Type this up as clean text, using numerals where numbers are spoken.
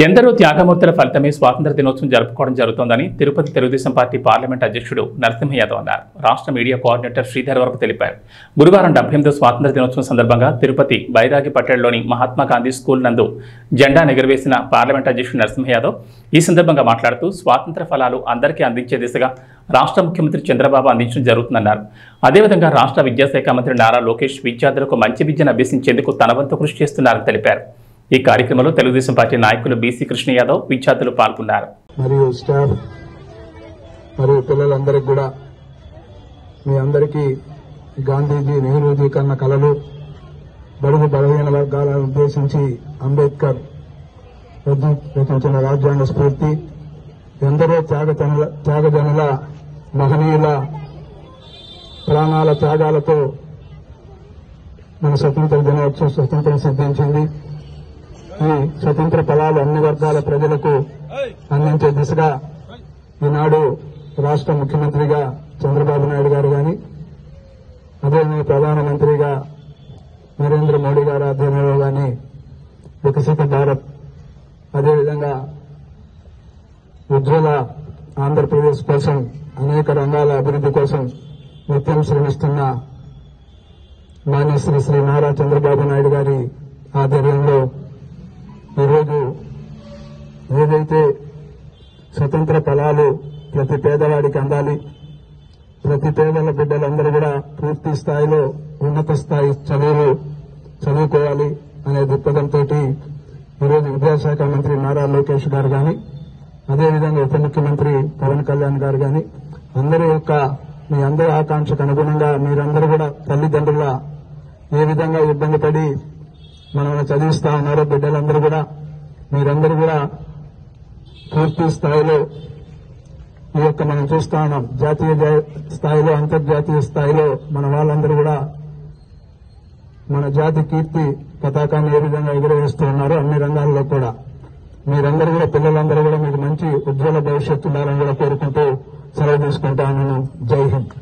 ఎందరో త్యాగమూర్తుల ఫలితమే స్వాతంత్ర దినోత్సవం జరుపుకోవడం జరుగుతోందని తిరుపతి తెలుగుదేశం పార్టీ పార్లమెంట్ అధ్యక్షుడు నరసింహ యాదవ్ అన్నారు. రాష్ట్ర మీడియా కోఆర్డినేటర్ శ్రీధర్ వరకు తెలిపారు. గురువారం 78వ స్వాతంత్ర దినోత్సవం సందర్భంగా తిరుపతి బైరాగి పట్టణంలోని మహాత్మా గాంధీ స్కూల్ నందు జెండా ఎగురవేసిన పార్లమెంట్ అధ్యక్షుడు నరసింహ యాదవ్ ఈ సందర్భంగా మాట్లాడుతూ స్వాతంత్ర ఫలాలు అందరికీ అందించే దిశగా రాష్ట్ర ముఖ్యమంత్రి చంద్రబాబు అందించడం జరుగుతుందన్నారు. అదేవిధంగా రాష్ట్ర విద్యాశాఖ మంత్రి నారా లోకేష్ విద్యార్థులకు మంచి విద్యను అభ్యసించేందుకు తన వంతు కృషి చేస్తున్నారని తెలిపారు. ఈ కార్యక్రమంలో తెలుగుదేశం పార్టీ నాయకులు బీసీ కృష్ణ యాదవ్ విద్యార్థులు పాల్గొన్నారు. మరియు స్టాఫ్ మరియు పిల్లలందరికీ కూడా మీ అందరికీ గాంధీజీ నెహ్రూజీ కన్న కలలు బడుగు బలహీన వర్గాలను ఉద్దేశించి అంబేద్కర్ రచించిన రాజ్యాంగ స్ఫూర్తి ఎందరో త్యాగజనుల మహనీయుల ప్రాణాల త్యాగాలతో మన స్వతంత్ర దినోత్సవం స్వతంత్రం సిద్ధించింది. ఈ స్వతంత్ర ఫలాలు అన్ని వర్గాల ప్రజలకు అందించే దిశగా ఈనాడు రాష్ట్ర ముఖ్యమంత్రిగా చంద్రబాబు నాయుడు గారు గాని అదేవిధంగా ప్రధానమంత్రిగా నరేంద్ర మోడీ గారి ఆధ్వర్యంలో గాని వికసిత భారత్ అదేవిధంగా ఉజ్వల ఆంధ్రప్రదేశ్ కోసం అనేక రంగాల అభివృద్ధి కోసం నిత్యం శ్రమిస్తున్న మాన్యశ్రీ శ్రీ నారా చంద్రబాబు నాయుడు గారి ఆధ్వర్యంలో ఈరోజు ఏదైతే స్వతంత్ర ఫలాలు ప్రతి పేదవాడికి అందాలి, ప్రతి పేదల బిడ్డలందరూ కూడా పూర్తి స్థాయిలో ఉన్నత స్థాయి చదువుకోవాలి అనే దృక్పథంతో ఈరోజు విద్యాశాఖ మంత్రి నారా లోకేష్ గారు గాని అదేవిధంగా ఉప ముఖ్యమంత్రి పవన్ కళ్యాణ్ గారు గాని మీ అందరి ఆకాంక్షకు అనుగుణంగా మీరందరూ కూడా తల్లిదండ్రుల ఏ విధంగా ఇబ్బంది పడి మనల్ని చదివిస్తా ఉన్నారో బిడ్డలందరూ కూడా మీరందరూ కూడా పూర్తి స్థాయిలో ఈ యొక్క మనం చూస్తా ఉన్నాం జాతీయ స్థాయిలో అంతర్జాతీయ స్థాయిలో మన వాళ్ళందరూ కూడా మన జాతి కీర్తి పతాకాన్ని ఏ విధంగా ఎగురవేస్తూ ఉన్నారో అన్ని రంగాల్లో కూడా మీరందరూ కూడా పిల్లలందరూ కూడా మీకు మంచి ఉజ్వల భవిష్యత్తు ఉండాలని కూడా కోరుకుంటూ సెలవు తీసుకుంటాను. జై హింద్.